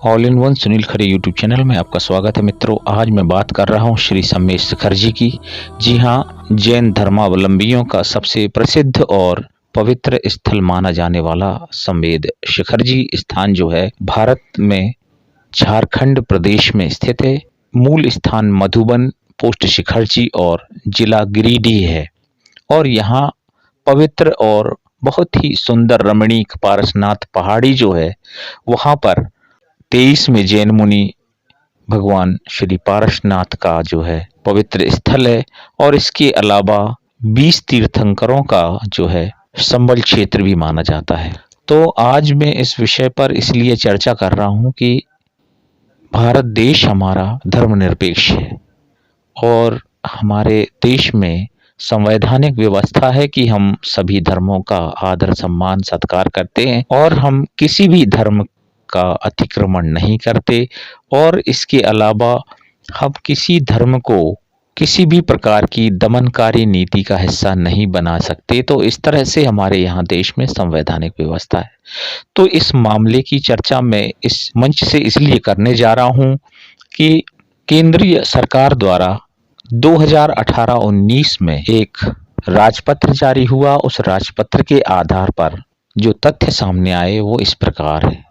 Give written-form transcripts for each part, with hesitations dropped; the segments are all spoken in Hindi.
All in one Sunil Khare YouTube channel में आपका स्वागत है मित्रों। आज मैं बात कर रहा हूं श्री सम्मेश शिखर जी की। जी हां, जैन धर्मावलंबियों का सबसे प्रसिद्ध और पवित्र स्थल माना जाने वाला सम्मेद शिखर जी स्थान जो है भारत में झारखंड प्रदेश में स्थित है। मूल स्थान मधुबन, पोस्ट शिखर जी और जिला गिरिडीह है। और यहाँ पवित्र और बहुत ही सुंदर रमणीक पारसनाथ पहाड़ी जो है वहाँ पर 23 में जैन मुनि भगवान श्री पारसनाथ का जो है पवित्र स्थल है। और इसके अलावा 20 तीर्थंकरों का जो है संबल क्षेत्र भी माना जाता है। तो आज मैं इस विषय पर इसलिए चर्चा कर रहा हूं कि भारत देश हमारा धर्मनिरपेक्ष है और हमारे देश में संवैधानिक व्यवस्था है कि हम सभी धर्मों का आदर सम्मान सत्कार करते हैं और हम किसी भी धर्म का अतिक्रमण नहीं करते। और इसके अलावा हम किसी धर्म को किसी भी प्रकार की दमनकारी नीति का हिस्सा नहीं बना सकते। तो इस तरह से हमारे यहाँ देश में संवैधानिक व्यवस्था है। तो इस मामले की चर्चा मैं इस मंच से इसलिए करने जा रहा हूँ कि केंद्रीय सरकार द्वारा 2018-19 में एक राजपत्र जारी हुआ। उस राजपत्र के आधार पर जो तथ्य सामने आए वो इस प्रकार है।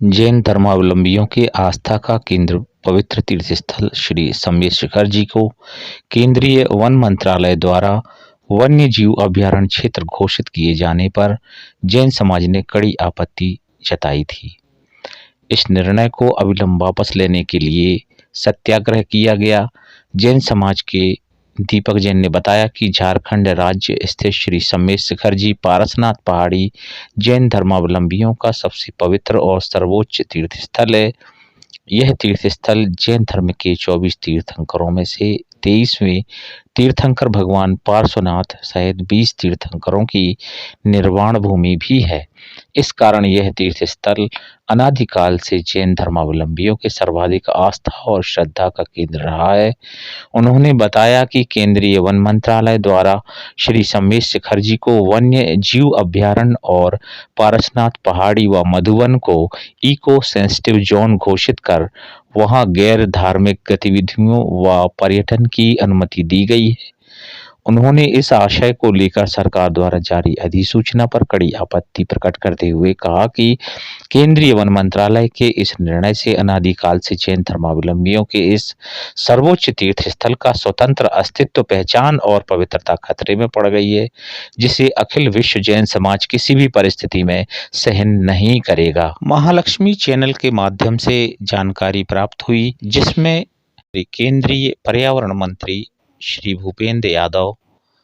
जैन धर्मावलंबियों के आस्था का केंद्र पवित्र तीर्थ स्थल श्री सम्मेश शिखर जी को केंद्रीय वन मंत्रालय द्वारा वन्य जीव अभयारण्य क्षेत्र घोषित किए जाने पर जैन समाज ने कड़ी आपत्ति जताई थी। इस निर्णय को अविलंब वापस लेने के लिए सत्याग्रह किया गया। जैन समाज के दीपक जैन ने बताया कि झारखंड राज्य स्थित श्री सम्मेश शिखर जी पारसनाथ पहाड़ी जैन धर्मावलंबियों का सबसे पवित्र और सर्वोच्च तीर्थ स्थल है। यह तीर्थ स्थल जैन धर्म के 24 तीर्थंकरों में से 23वें तीर्थंकर भगवान पार्श्वनाथ सहित 20 तीर्थंकरों की निर्वाण भूमि भी है। इस कारण यह तीर्थ स्थल अनादिकाल से जैन धर्मावलंबियों के सर्वाधिक आस्था और श्रद्धा का केंद्र रहा है। उन्होंने बताया कि केंद्रीय वन मंत्रालय द्वारा श्री सम्मेश शिखर जी को वन्य जीव अभयारण्य और पारसनाथ पहाड़ी व मधुबन को इको सेंसिटिव जोन घोषित कर वहां गैर धार्मिक गतिविधियों व पर्यटन की अनुमति दी गई है। उन्होंने इस आशय को लेकर सरकार द्वारा जारी अधिसूचना पर कड़ी आपत्ति प्रकट करते हुए कहा कि केंद्रीय वन मंत्रालय के इस निर्णय से अनादिकाल से जैन धर्मावलंबियों के इस सर्वोच्च तीर्थ स्थल का स्वतंत्र अस्तित्व, पहचान और पवित्रता खतरे में पड़ गई है, जिसे अखिल विश्व जैन समाज किसी भी परिस्थिति में सहन नहीं करेगा। महालक्ष्मी चैनल के माध्यम से जानकारी प्राप्त हुई, जिसमें केंद्रीय पर्यावरण मंत्री श्री भूपेंद्र यादव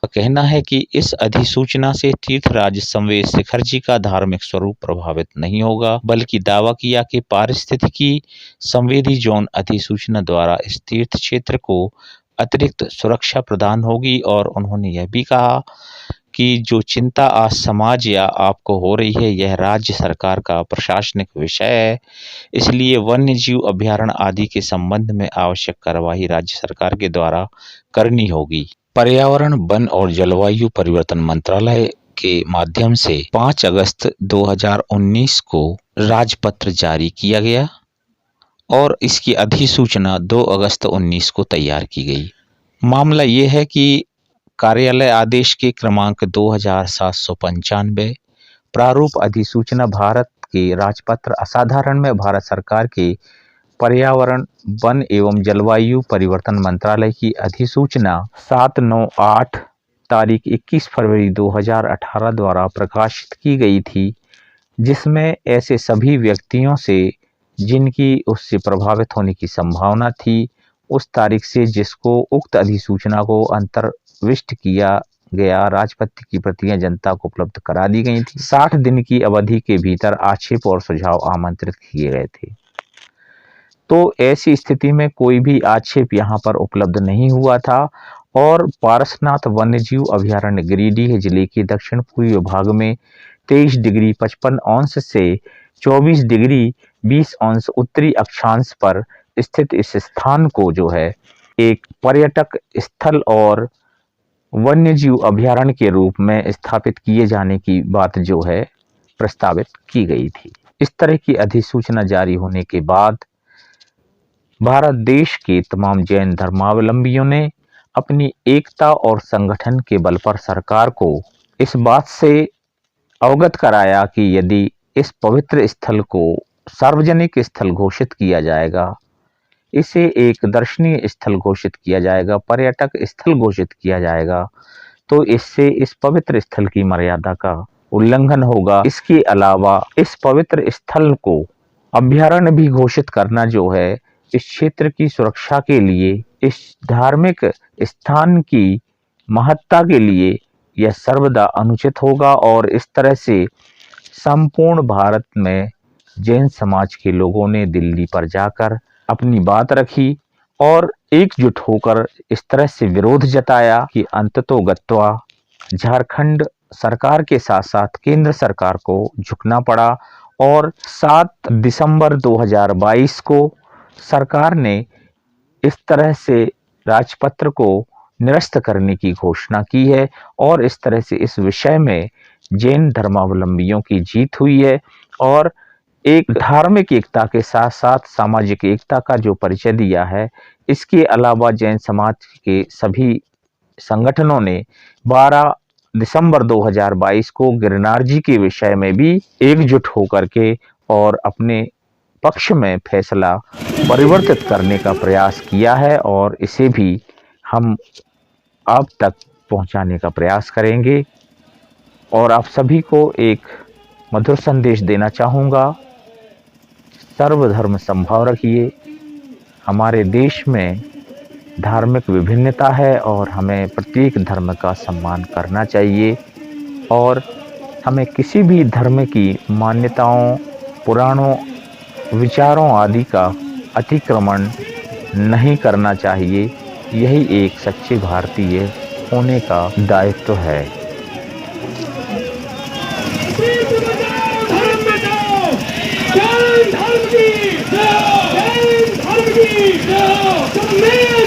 का कहना है कि इस अधिसूचना से तीर्थराज सम्मेश शिखर जी का धार्मिक स्वरूप प्रभावित नहीं होगा, बल्कि दावा किया कि पारिस्थितिकी संवेदी जोन अधिसूचना द्वारा इस तीर्थ क्षेत्र को अतिरिक्त सुरक्षा प्रदान होगी। और उन्होंने यह भी कहा कि जो चिंता आज समाज या आपको हो रही है, यह राज्य सरकार का प्रशासनिक विषय है, इसलिए वन्य जीव अभयारण्य आदि के संबंध में आवश्यक कार्यवाही राज्य सरकार के द्वारा करनी होगी। पर्यावरण, वन और जलवायु परिवर्तन मंत्रालय के माध्यम से 5 अगस्त 2019 को राजपत्र जारी किया गया और इसकी अधिसूचना 2 अगस्त 19 को तैयार की गई। मामला ये है कि कार्यालय आदेश के क्रमांक 2795 प्रारूप अधिसूचना भारत के राजपत्र असाधारण में भारत सरकार के पर्यावरण, वन एवं जलवायु परिवर्तन मंत्रालय की अधिसूचना 798 तारीख 21 फरवरी 2018 द्वारा प्रकाशित की गई थी, जिसमें ऐसे सभी व्यक्तियों से जिनकी उससे प्रभावित होने की संभावना थी, उस तारीख से जिसको उक्त अधिसूचना को अंतर्विष्ट किया गया राजपत्र की प्रतियां जनता को उपलब्ध करा दी गई थी। 60 दिन की अवधि के भीतर आक्षेप और सुझाव आमंत्रित किए गए थे। तो ऐसी स्थिति में कोई भी आक्षेप यहाँ पर उपलब्ध नहीं हुआ था और पारसनाथ वन्यजीव अभयारण्य गिरिडीह जिले के दक्षिण पूर्वी भाग में 23 डिग्री 55 अंश से 24 डिग्री 20 अंश उत्तरी अक्षांश पर स्थित इस स्थान को जो है एक पर्यटक स्थल और वन्यजीव अभयारण्य के रूप में स्थापित किए जाने की बात जो है प्रस्तावित की गई थी। इस तरह की अधिसूचना जारी होने के बाद भारत देश के तमाम जैन धर्मावलंबियों ने अपनी एकता और संगठन के बल पर सरकार को इस बात से अवगत कराया कि यदि इस पवित्र स्थल को सार्वजनिक स्थल घोषित किया जाएगा, इसे एक दर्शनीय स्थल घोषित किया जाएगा, पर्यटक स्थल घोषित किया जाएगा, तो इससे इस पवित्र स्थल की मर्यादा का उल्लंघन होगा। इसके अलावा इस पवित्र स्थल को अभयारण्य भी घोषित करना जो है, इस क्षेत्र की सुरक्षा के लिए, इस धार्मिक स्थान की महत्ता के लिए यह सर्वदा अनुचित होगा और इस तरह से संपूर्ण भारत में जैन समाज के लोगों ने दिल्ली पर जाकर अपनी बात रखी और एकजुट होकर इस तरह से विरोध जताया कि अंततोगत्वा झारखंड सरकार के साथ साथ केंद्र सरकार को झुकना पड़ा और 7 दिसंबर 2022 को सरकार ने इस तरह से राजपत्र को निरस्त करने की घोषणा की है और इस तरह से इस विषय में जैन धर्मावलंबियों की जीत हुई है और एक धार्मिक एकता के साथ साथ सामाजिक एकता का जो परिचय दिया है। इसके अलावा जैन समाज के सभी संगठनों ने 12 दिसंबर 2022 को गिरनार जी के विषय में भी एकजुट होकर के और अपने पक्ष में फैसला परिवर्तित करने का प्रयास किया है और इसे भी हम आप तक पहुंचाने का प्रयास करेंगे। और आप सभी को एक मधुर संदेश देना चाहूँगा, सर्वधर्म संभाव रखिए। हमारे देश में धार्मिक विभिन्नता है और हमें प्रत्येक धर्म का सम्मान करना चाहिए और हमें किसी भी धर्म की मान्यताओं, पुराणों, विचारों आदि का अतिक्रमण नहीं करना चाहिए। यही एक सच्चे भारतीय होने का दायित्व है। धर्म की